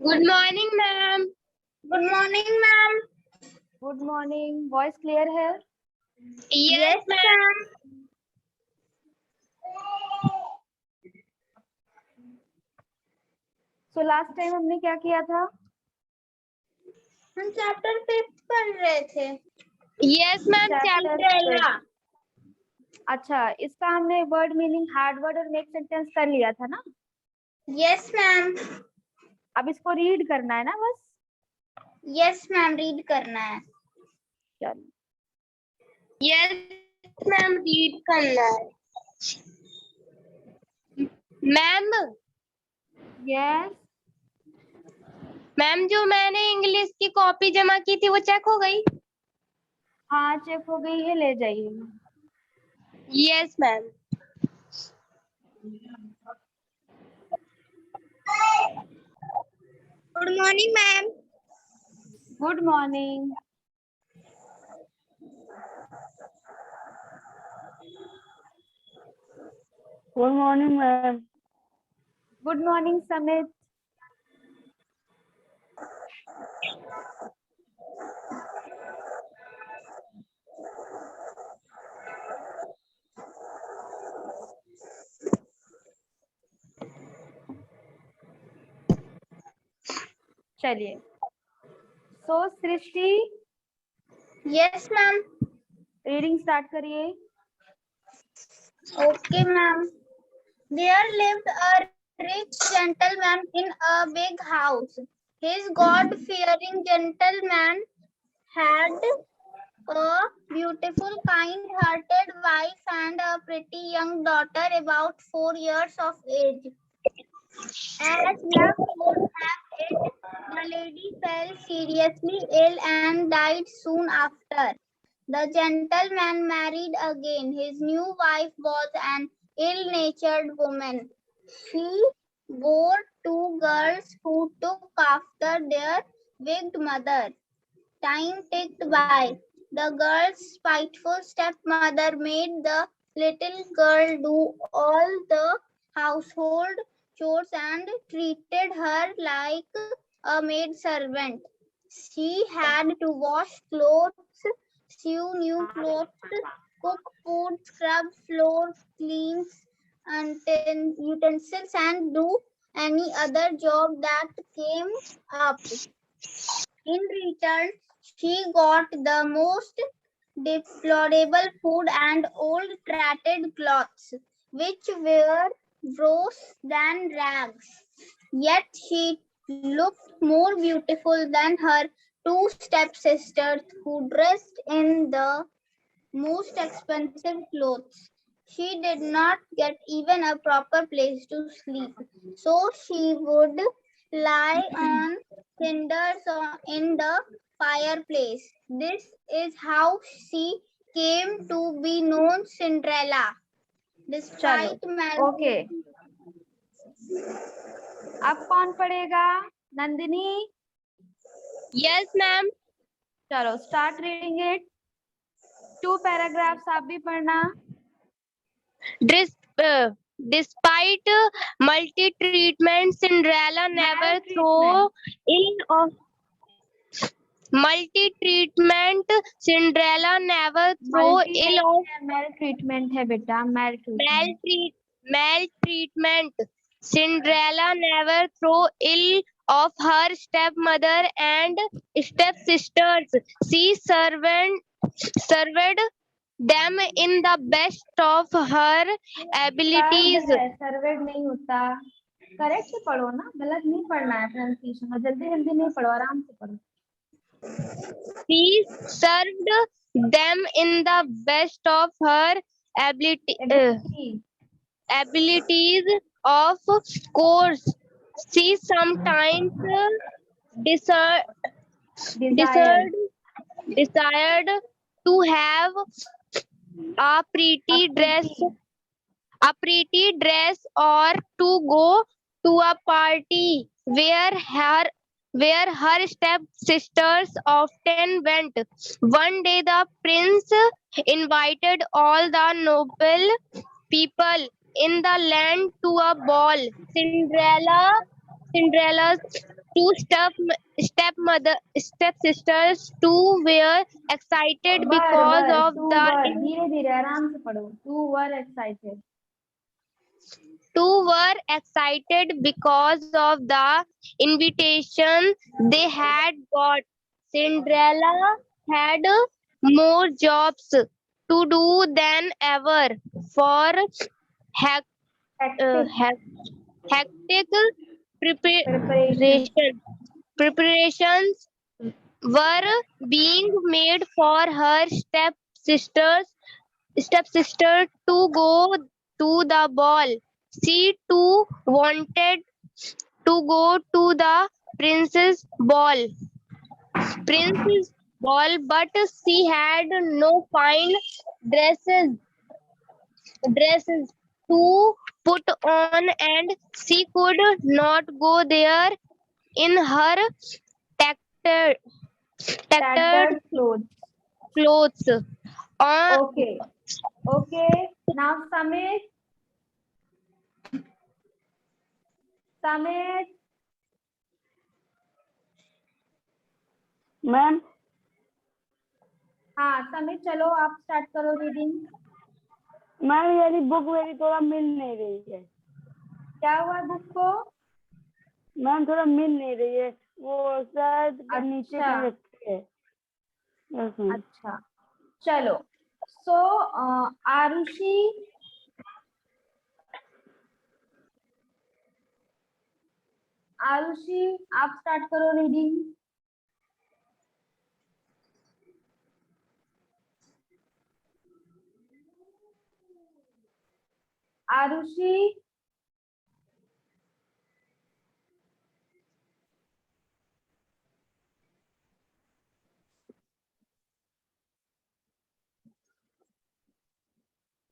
Good morning, ma'am. Good morning, ma'am. Good morning. Voice clear है? Yes, ma'am. So last time हमने क्या किया था? हम चैप्टर 5 पढ़ रहे थे. Yes, ma'am. Chapter Cinderella. अच्छा, इसका हमने वर्ड मीनिंग, हार्ड वर्ड और मेक सेंटेंस कर लिया था ना? Yes, ma'am. अब इसको रीड करना है ना बस? Yes, ma'am. रीड करना है. चलो. Yes, ma'am. Read करना है. Ma'am yes. मैम जो मैंने इंग्लिश की कॉपी जमा की थी वो चेक हो गई? हाँ, चेक हो गई है, ले जाइए. Yes, ma'am. Good morning, ma'am. Good morning. Good morning ma'am. Good morning Samit. चलिए. So Srishti, Yes, ma'am. Reading start करिए. Okay, ma'am. There lived a rich gentleman in a big house. His God-fearing gentleman had a beautiful, kind-hearted wife and a pretty young daughter about 4 years of age. As luck would have it, the lady fell seriously ill and died soon after. The gentleman married again. His new wife was an ill-natured woman. She bore 2 girls who took after their wicked mother. Time ticked by. The girl's spiteful stepmother made the little girl do all the household chores and treated her like a maid servant. She had to wash clothes, sew new clothes, cook food, scrub floors, clean utensils, and do any other job that came up. In return, she got the most deplorable food and old tattered clothes, which were worse than rags. Yet she looked more beautiful than her 2 stepsisters, who dressed in the most expensive clothes. She did not get even a proper place to sleep, so she would lie on cinders in the fireplace. This is how she came to be known Cinderella. Despite okay. अब कौन पढ़ेगा? Nandini. Yes, ma'am. चलो, start reading it. 2 paragraphs आप भी पढ़ना. Despite multi-treatment, Cinderella never threw ill of multi-treatment. Cinderella never threw ill of maltreatment है बेटा, maltreatment. Cinderella never threw ill of her stepmother and stepsisters. She served them in the best of her abilities. Served नहीं होता. Correct से पढ़ो ना, गलत नहीं पढ़ना है. प्रोनाउंसिएशन जल्दी जल्दी नहीं पढ़ो, आराम से पढ़ो. She served them in the best of her abilities. Of course, she sometimes desired to have a pretty dress or to go to a party where her stepsisters often went. One day the prince invited all the noble people in the land to a ball. Cinderella's Two stepsisters too were excited because of two the were धीरे धीरे आराम से पढ़ो. Two were excited. two were excited because of the invitation they had got. Cinderella had more jobs to do than ever, for hec- Hectic hectic preparation. preparations were being made for her stepsister to go to the ball. She too wanted to go to the princess ball, but she had no fine dresses to put on, and she could not go there in her tattered, tattered Tattered clothes. clothes. On, Okay. Okay. Now Samit. Samit. Ma'am हाँ समित चलो आप start करो reading. Ma'am मेरी book मेरी थोड़ा मिल नहीं रही है. क्या हुआ बुक को? मैम थोड़ा मिल नहीं रही है, वो शायद नीचे अच्छा. कहीं रखी है. Yes, ma'am. अच्छा चलो. सो आरुषि आप स्टार्ट करो reading. Arushi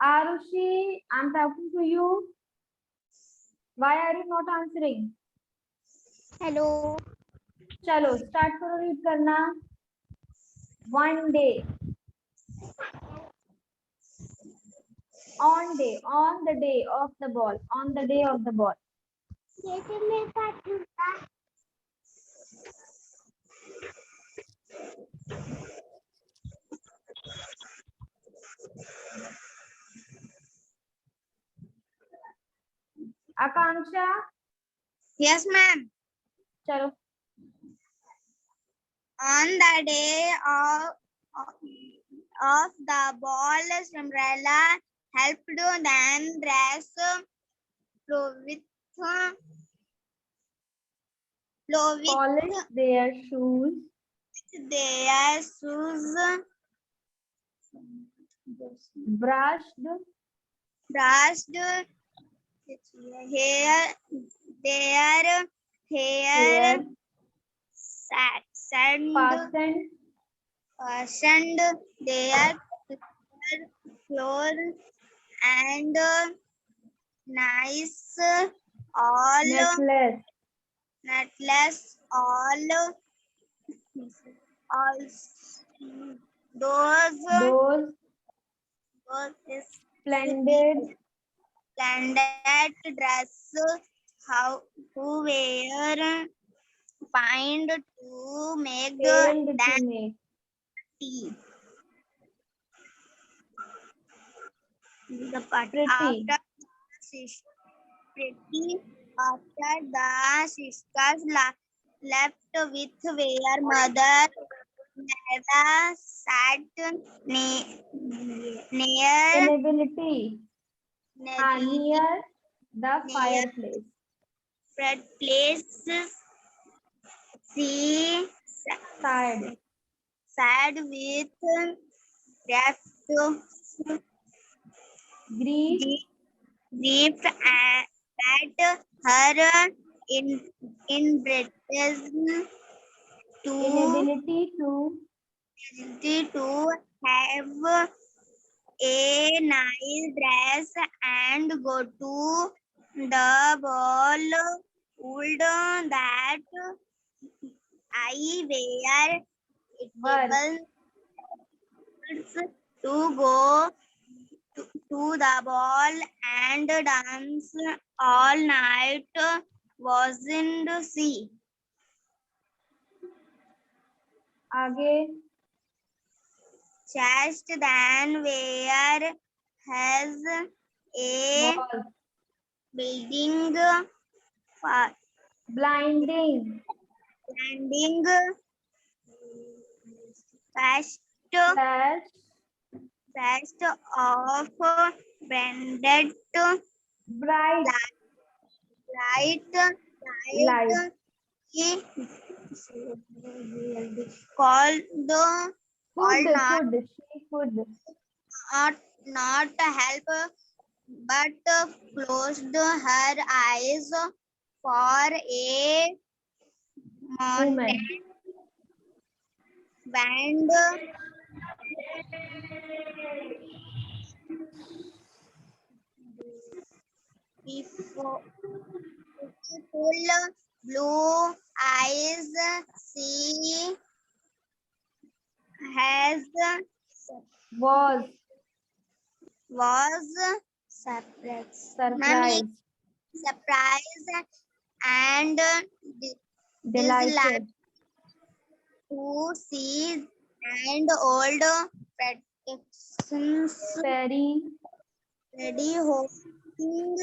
Arushi, I'm talking to you. Why are you not answering? Hello. चलो स्टार्ट करो रीड करना. One day. On the day of the ball. On the day of the ball. Akanksha Yes, ma'am. चलो. On the day of the ball, Cinderella helped them dress Polish their shoes. their shoes, Brushed brushed hair, their hair, hair. fastened Fastened their clothes, and nice all necklace. all those Those splendid splendid dress who were find to make failed to that make. tea. The part Pretty. after the sisters left with their mother, Neva sat near Inability. Near the fireplace. place. She Sighed. with Grief. grief at her inability Inability to to have a nice dress and go to the ball. Would that I wear work. to go to the ball and dance all night, wasn't she? आगे Chest than where has a was building blinding landing fast flash fast of branded bright light light. he called Could not she could not help but closed her eyes for a woman. band before beautiful blue eyes she has Was was surprised and delighted. to see and old protections Fairy ready holding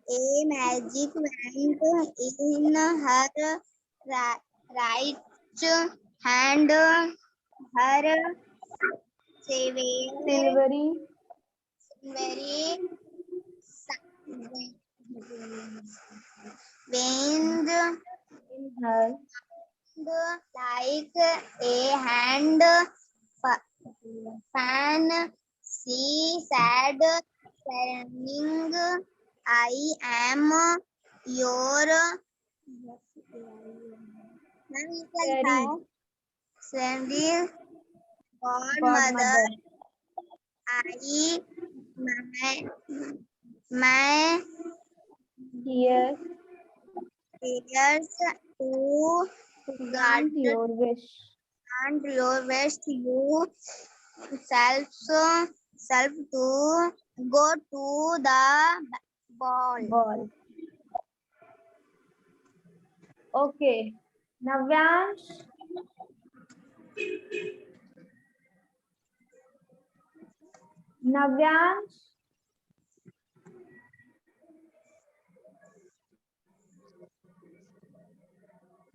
a magic wand in her right hand. Her silvery very wind in her like a hand fan. She said, saying, I am your fairy Sandy godmother. godmother. I my Here prayers to grant your wish. grant your wish you self to go to the ball. Ball. Okay. Navyansh. Navyansh.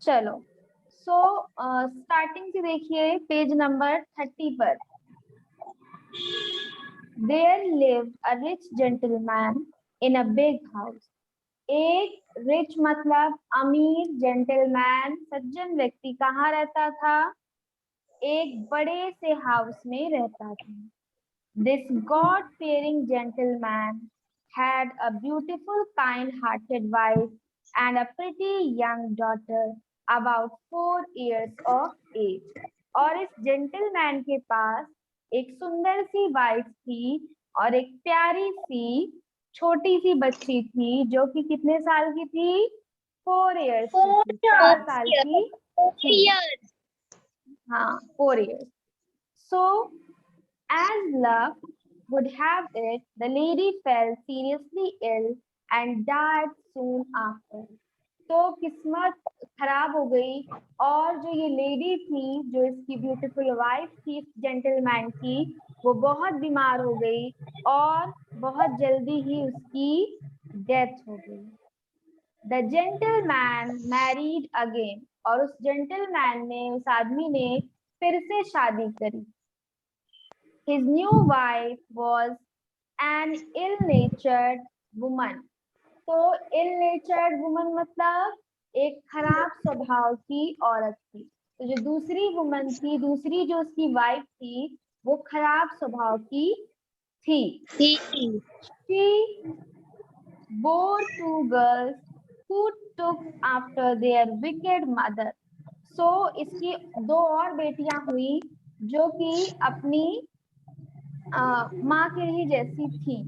चलो starting से देखिए page number 30 पर. There lived a rich gentleman in a big house. एक rich मतलब अमीर gentleman सज्जन व्यक्ति कहाँ रहता था? एक बड़े से हाउस में रहता था. This God-fearing gentleman had a beautiful, kind-hearted wife and a pretty young daughter about 4 years of age. और इस जेंटलमैन के पास एक सुंदर सी वाइफ थी और एक प्यारी सी छोटी सी बच्ची थी जो कि कितने साल की थी? 4 years की थी. 4 साल की थी. हाँ, 4 years. So, as luck would have it, the lady fell seriously ill and died soon after. तो किस्मत खराब हो गई और जो ये लेडी थी जो इसकी ब्यूटीफुल वाइफ थी जेंटलमैन की वो बहुत बीमार हो गई और बहुत जल्दी ही उसकी डेथ हो गई. The gentleman married again और उस जेंटलमैन ने उस आदमी ने फिर से शादी करी. His new wife was an ill-natured woman. तो ill-natured woman मतलब एक खराब स्वभाव की औरत थी. तो जो दूसरी वुमन थी, दूसरी जो उसकी वाइफ थी, वो खराब स्वभाव की थी. She bore 2 girls who took after their wicked mother. So इसकी 2 और बेटियां हुई जो कि अपनी माँ के ही जैसी थी.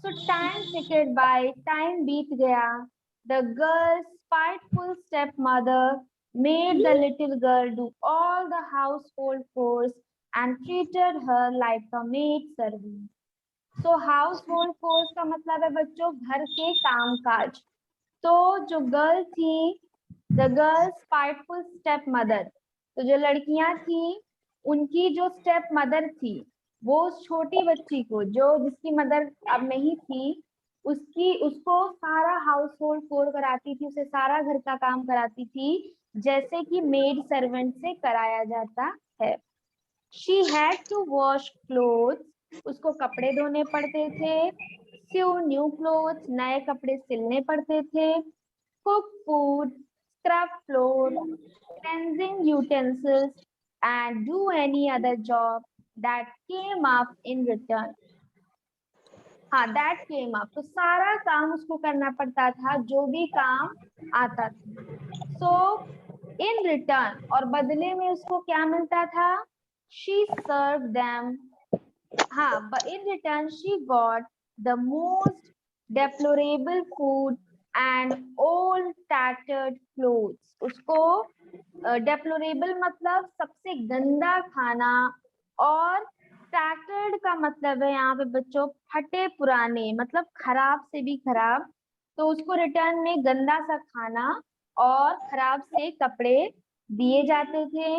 So time ticketed by, time बीत गया. The girl's spiteful stepmother made the little girl do all the household chores and treated her like a maid servant. So household chores का मतलब है बच्चों घर के काम काज. तो जो गर्ल थी, the girl's spiteful stepmother, तो जो लड़कियां थी उनकी जो स्टेप मदर थी वो उस छोटी बच्ची को जो जिसकी मदर अब नहीं थी उसको सारा हाउस होल्ड कोर कराती थी, उसे सारा घर का काम कराती थी जैसे कि मेड सर्वेंट से कराया जाता है। She had to wash clothes, उसको कपड़े धोने पड़ते थे। स्यू न्यू क्लोथ्स, नए कपड़े सिलने पड़ते थे। Cook food, scrub floor, cleansing utensils and do any other job that came up in return. हाँ, that came up, तो सारा काम उसको करना पड़ता था जो भी काम आता था। So in return, और बदले में उसको क्या मिलता था? She served them. हाँ, but in return she got the most deplorable food and old tattered clothes. उसको डेप्लोरेबल मतलब सबसे गंदा खाना, और टैटर्ड का मतलब है यहाँ पे बच्चों फटे पुराने, मतलब खराब से भी खराब। तो उसको रिटर्न में गंदा सा खाना और खराब से कपड़े दिए जाते थे।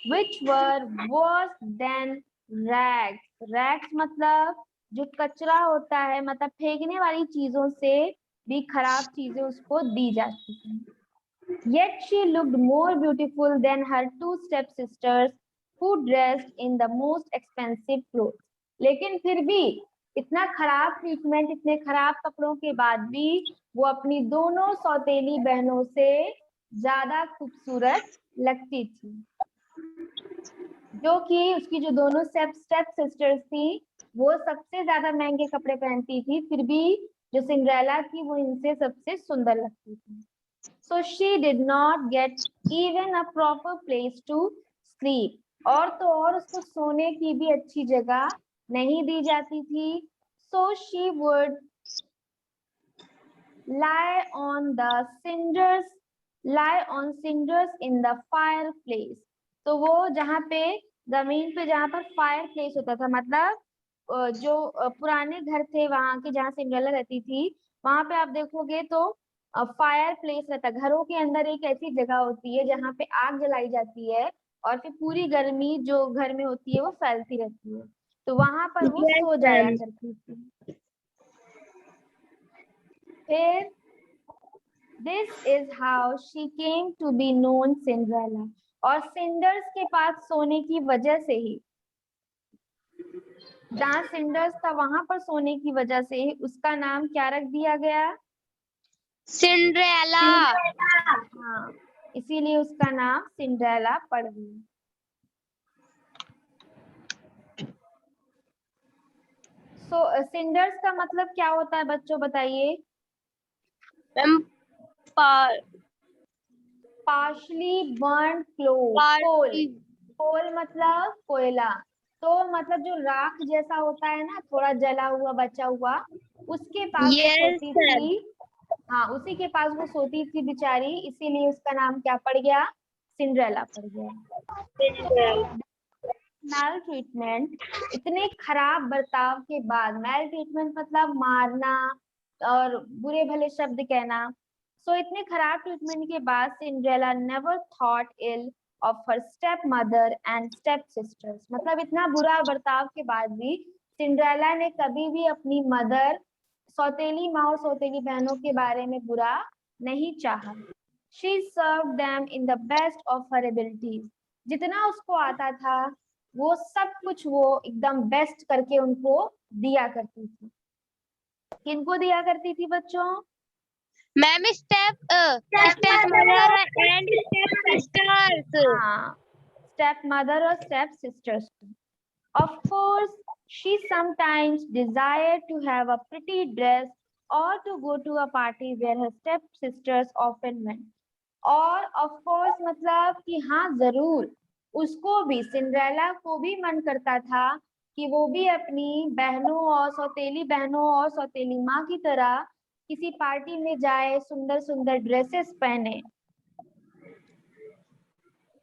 which were worse than rags. rags मतलब जो कचरा होता है, मतलब फेंकने वाली चीजों से भी खराब चीजें उसको दी जाती थी। Yet she looked more beautiful than her two stepsisters who dressed in the most expensive clothes. लेकिन फिर भी इतना खराब ट्रीटमेंट, इतने खराब कपड़ों के बाद भी वो अपनी दोनों सौतेली बहनों से ज्यादा खूबसूरत लगती थी। जो कि उसकी जो दोनों स्टेप सिस्टर्स थी वो सबसे ज्यादा महंगे कपड़े पहनती थी, फिर भी जो सिंड्रेला थी वो इनसे सबसे सुंदर लगती थी। So she did not get even a proper place to sleep. और तो और उसको सोने की भी अच्छी जगह नहीं दी जाती थी। So she would lie on cinders in the fireplace. तो वो जहाँ पे जमीन पे जहाँ पर फायर प्लेस होता था, मतलब जो पुराने घर थे वहां के जहाँ सिंड्रेला रहती थी, वहां पे आप देखोगे तो फायर प्लेस रहता है। घरों के अंदर एक ऐसी जगह होती है जहाँ पे आग जलाई जाती है और फिर पूरी गर्मी जो घर में होती है वो फैलती रहती है, तो वहां पर वो सो जाया करती थी। फिर this is how she came to be known Cinderella, और सिंडर्स के पास सोने की वजह से ही, जहाँ सिंडर्स था वहां पर सोने की वजह से ही उसका नाम क्या रख दिया गया? सिंड्रेला। हाँ, इसीलिए उसका नाम सिंड्रेला पड़ गया। सो सिंडर्स का मतलब क्या होता है बच्चों, बताइए? पार्शली बर्न कोल मतलब कोयला, तो मतलब जो राख जैसा होता है ना, थोड़ा जला हुआ बचा हुआ, उसके पास वो सोती थी। हाँ, उसी के पास वो सोती थी बेचारी, इसीलिए उसका नाम क्या पड़ गया? सिंड्रेला पड़ गया। मैल ट्रीटमेंट, इतने खराब बर्ताव के बाद, मैल ट्रीटमेंट मतलब मारना और बुरे भले शब्द कहना, सो इतने खराब ट्रीटमेंट के बाद Cinderella never thought ill of her step mother and step sisters, मतलब इतना बुरा बर्ताव के बाद भी सिंड्रेला ने कभी भी अपनी मदर, सौतेली माँ और सौतेली बहनों के बारे में बुरा नहीं चाहा। She served them in the best of her abilities, जितना उसको आता था वो सब कुछ वो एकदम बेस्ट करके उनको दिया करती थी। किनको दिया करती थी बच्चों? Ma'am step mother and step sisters. हाँ, स्टेप मदर और step sisters. Of course, she sometimes desired to have a pretty dress or to go to a party where her step sisters often went. और of course मतलब कि हाँ जरूर उसको भी, Cinderella को भी मन करता था कि वो भी अपनी बहनों और सौतेली माँ की तरह किसी पार्टी में जाए, सुंदर सुंदर ड्रेसेस पहने।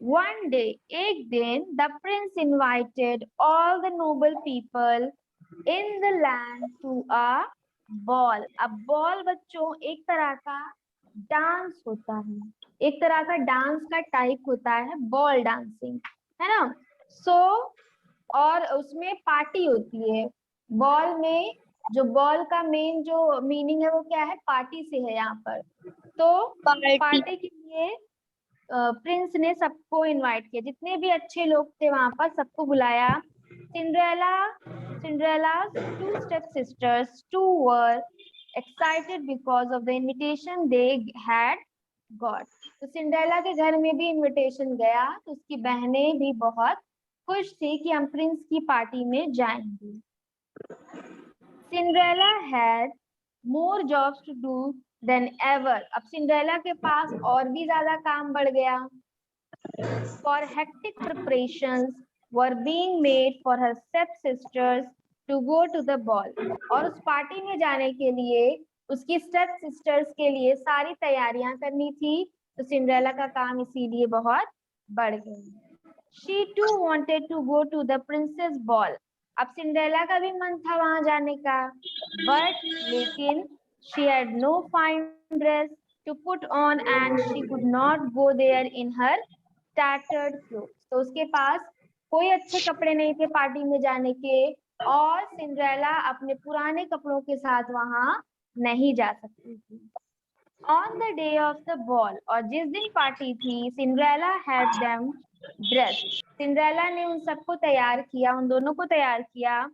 One day, एक दिन, the prince invited all the noble people in the land to a ball. अब ball बच्चों एक तरह का डांस होता है, एक तरह का डांस का टाइप होता है बॉल डांसिंग, है ना। सो और उसमें पार्टी होती है। बॉल में जो बॉल का मेन जो मीनिंग है वो क्या है, पार्टी से है यहाँ पर। तो पार्टी। पार्टी के लिए प्रिंस ने सबको इनवाइट किया, जितने भी अच्छे लोग थे वहां पर सबको बुलाया। Cinderella's two stepsisters too were excited because of the invitation they had got. तो सिंड्रेला के घर में भी इनविटेशन गया, तो उसकी बहनें भी बहुत खुश थी कि हम प्रिंस की पार्टी में जाएंगे। Cinderella had more jobs to do than ever. अब सिंड्रेला के पास और भी ज्यादा काम बढ़ गया। For hectic preparations were being made for her stepsisters to go to the ball. और उस पार्टी में जाने के लिए उसकी स्टेप सिस्टर्स के लिए सारी तैयारियां करनी थी, तो सिंड्रेला का काम इसीलिए बहुत बढ़ गया। She too wanted to go to the princess ball. अब सिंड्रेला का भी मन था वहां जाने का, लेकिन she had no fine dress to put on and she could not go there in her tattered clothes. तो उसके पास कोई अच्छे कपड़े नहीं थे पार्टी में जाने के, और सिंड्रेला अपने पुराने कपड़ों के साथ वहां नहीं जा सकती थी। On the day of the ball, और जिस दिन पार्टी थी, Cinderella had them dressed. Cinderella ने उन सबको तैयार किया, उन दोनों को तैयार किया।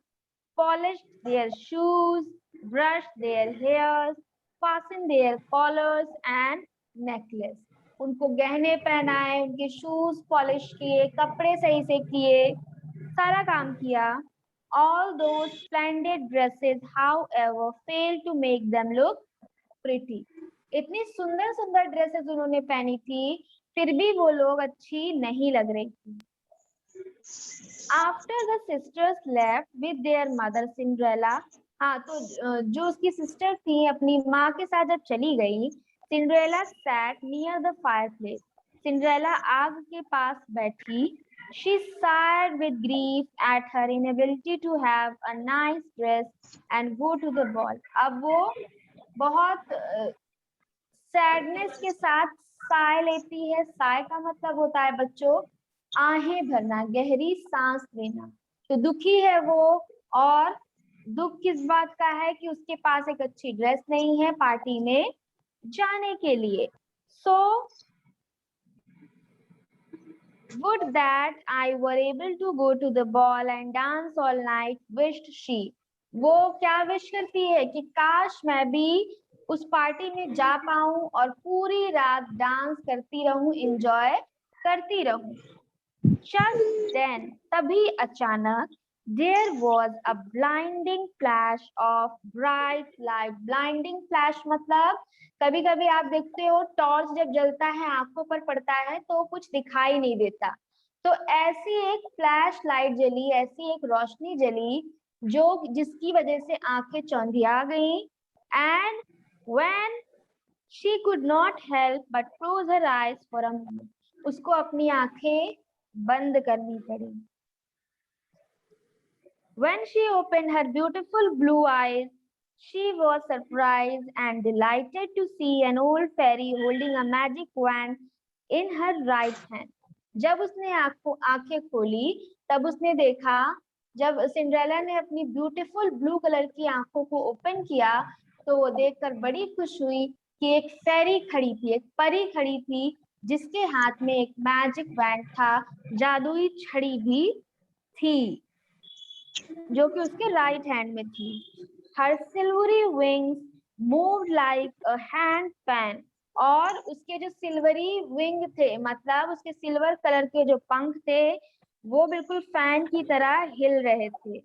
Polished their shoes, brushed their hairs, fastened their collars and necklace. उनको गहने पहनाए, उनके शूज पॉलिश किए, कपड़े सही से किए, सारा काम किया। All those splendid dresses, however, failed to make them look pretty. इतनी सुंदर सुंदर ड्रेसेस उन्होंने पहनी थी, फिर भी वो लोग अच्छी नहीं लग रही थी। After the sisters left with their mother Cinderella, हाँ तो जो उसकी सिस्टर थी अपनी माँ के साथ जब चली गई, Cinderella sat near the fireplace. Cinderella आग के पास बैठी। She sighed with grief at her inability to have a nice dress and go to the ball. अब वो बहुत सैडनेस के साथ साय लेती है। साय का मतलब होता है बच्चों आहें भरना, गहरी सांस लेना। तो दुखी है वो, और दुख किस बात का है कि उसके पास एक अच्छी ड्रेस नहीं है पार्टी में जाने के लिए। So would that I were able to go to the ball and dance all night, wished she. वो क्या विश करती है कि काश मैं भी उस पार्टी में जा पाऊं और पूरी रात डांस करती रहूं, एंजॉय करती रहूं। Just then, तभी अचानक there was a blinding flash of bright light. Blinding flash मतलब कभी कभी आप देखते हो टॉर्च जब जलता है आंखों पर पड़ता है तो कुछ दिखाई नहीं देता, तो ऐसी एक फ्लैश लाइट जली, ऐसी एक रोशनी जली जो जिसकी वजह से आंखें चौंधिया गई। And when she could not help but close her eyes for a moment, उसको अपनी आंखें बंद करनी पड़ी। When she opened her beautiful blue eyes, she was surprised and delighted to see an old fairy holding a magic wand in her right hand. जब उसने आंखें खोली तब उसने देखा, जब सिंड्रेला ने अपनी ब्यूटीफुल ब्लू कलर की आंखों को ओपन किया तो वो देखकर बड़ी खुश हुई कि एक फेरी खड़ी थी, एक परी खड़ी थी जिसके हाथ में एक मैजिक वैंड था, जादुई छड़ी भी थी जो कि उसके राइट हैंड में थी। Her silvery wings moved like a hand fan. और उसके जो सिल्वरी विंग थे, मतलब उसके सिल्वर कलर के जो पंख थे वो बिल्कुल फैन की तरह हिल रहे थे।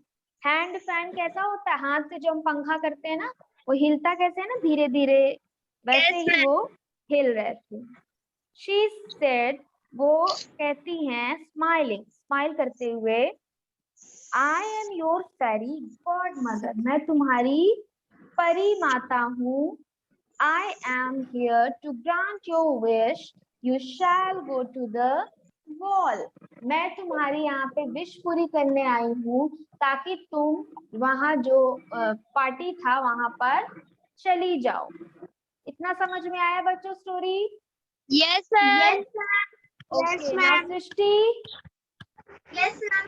हैंड फैन कैसा होता है, हाथ से जो हम पंखा करते हैं ना, वो हिलता कैसे है ना धीरे धीरे, वैसे ही वो हिल रहे थे। She said, वो कहती हैं स्माइलिंग, स्माइल करते हुए, I am your fairy godmother. मैं तुम्हारी परी माता हूँ। I am here to grant your wish. You shall go to the ball. मैं तुम्हारी यहाँ पे विश पूरी करने आई हूँ ताकि तुम वहाँ जो पार्टी था वहां पर चली जाओ। इतना समझ में आया बच्चों story? Yes, ma'am. Okay, now Srishti Yes, ma'am.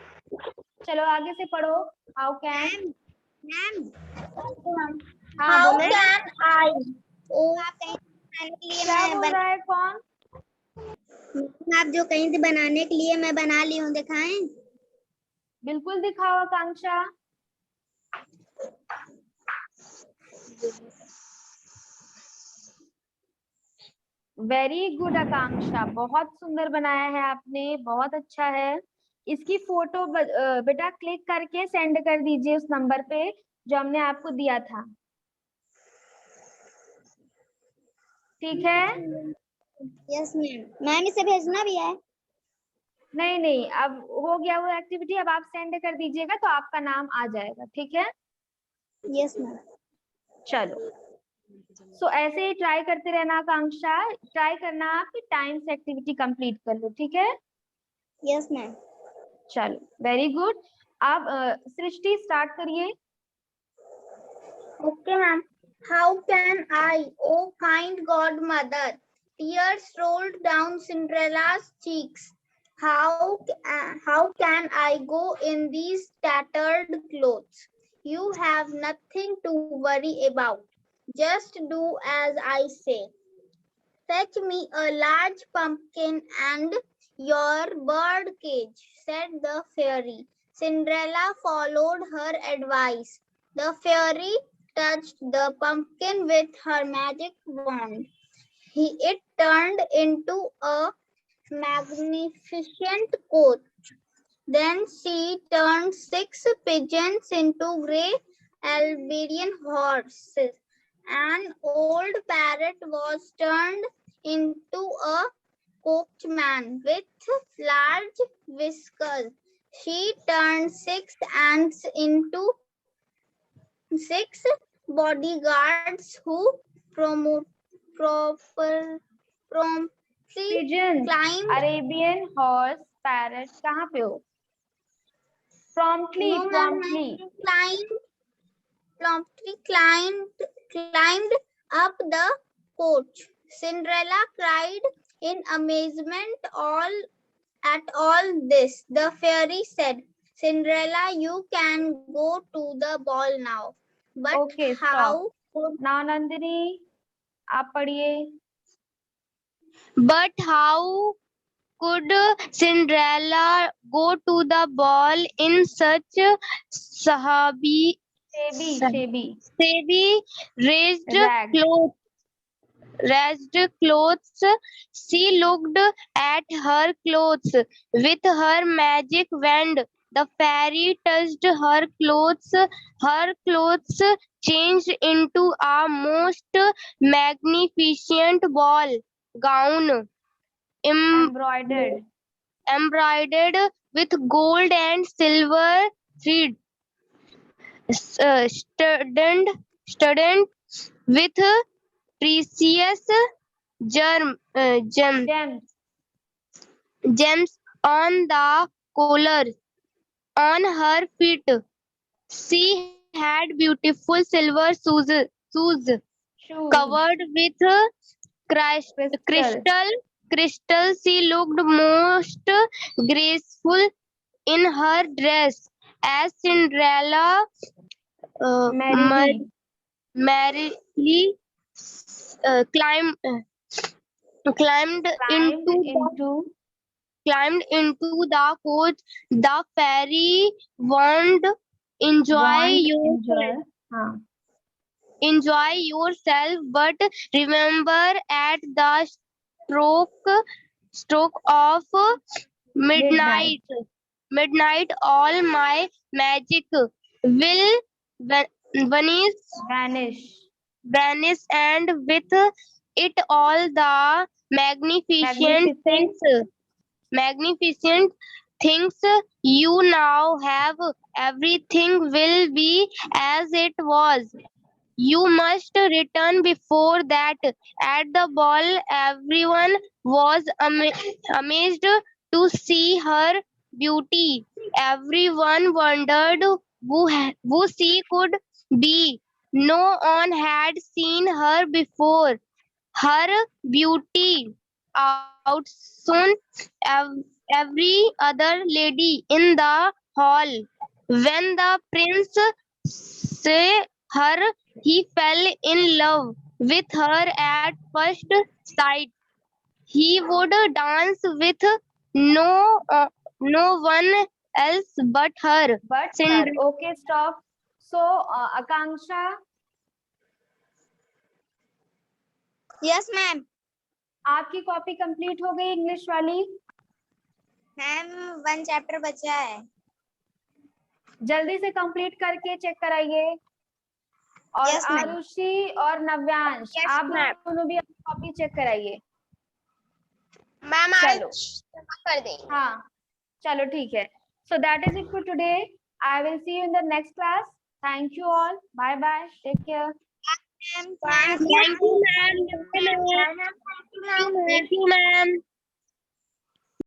चलो आगे से पढ़ो। हाउ कैन, हाँ How बोलो, can I? Oh, क्या बोल रहा है कौन? आप जो कहीं से बनाने के लिए मैं बना ली हूँ, दिखाएं? बिल्कुल दिखाओ आकांक्षा। वेरी गुड आकांक्षा, बहुत सुंदर बनाया है आपने, बहुत अच्छा है। इसकी फोटो बेटा क्लिक करके सेंड कर दीजिए उस नंबर पे जो हमने आपको दिया था, ठीक है? Yes ma'am. मैम इसे भेजना भी है? नहीं नहीं, अब हो गया वो एक्टिविटी, अब आप सेंड कर दीजिएगा तो आपका नाम आ जाएगा, ठीक है? Yes ma'am. चलो, सो ऐसे ही ट्राई करते रहना आकांक्षा, ट्राई करना आप टाइम से एक्टिविटी कंप्लीट कर लो, ठीक है? Yes ma'am. चलो, वेरी गुड। अब सृष्टि स्टार्ट करिए। Okay, ma'am. How can I, oh kind godmother? Tears rolled down Cinderella's cheeks. How can I go in these tattered clothes? You have nothing to worry about. Just do as I say. Fetch me a large pumpkin and your bird cage, said the fairy. Cinderella followed her advice. The fairy touched the pumpkin with her magic wand. It turned into a magnificent coach. Then she turned 6 pigeons into grey Albanian horses. An old parrot was turned into a coachman with large whiskers. She turned 6 ants into 6 bodyguards who promptly pigeon, climbed. Arabian horse, parrot, कहाँ पे हो? Promptly, No, ma'am, promptly, climbed up the coach. Cinderella cried in amazement at all this. The fairy said, Cinderella, you can go to the ball now. But okay stop. how could now Nandini आप पढ़िए। But how could Cinderella go to the ball in such sahabi शेबी, शेबी, shabby raised rag, clothes? She looked at her clothes with her magic wand. The fairy touched her clothes. Her clothes changed into a most magnificent ball gown, embroidered, embroidered with gold and silver thread, studded with precious gems. James, Gems on the collar, on her feet. She had beautiful silver shoes shoes, covered with crystal, crystal. She looked most graceful in her dress as Cinderella merrily, merrily climbed climbed into into, the coach. The fairy warned, enjoy want, your enjoy, हाँ, enjoy yourself, but remember at the stroke of midnight, midnight all my magic will vanish vanish, vanish, and with it all the magnificent, magnificent things you now have. Everything will be as it was. You must return before that. At the ball, everyone was amazed to see her beauty. Everyone wondered who she could be. No one had seen her before. her beauty outshone every other lady in the hall. When the prince saw her, he fell in love with her at first sight. He would dance with no one else but her. But her. Okay, stop. So, Akanksha, Yes, ma'am. आपकी copy complete हो गई English वाली? Ma'am 1 chapter बचा है। जल्दी से complete करके check कराइए। और Yes, ma'am. आरुषि और नव्यांश, Yes, आप ma'am. दोनों भी अपनी कॉपी चेक कराइए। मैम चलो। कर देंगे। हाँ, चलो ठीक है। So that is it for today. I will see you in the next class. Thank you all. Bye bye. Take care. Ma'am. Thank you, ma'am. Thank you, ma'am.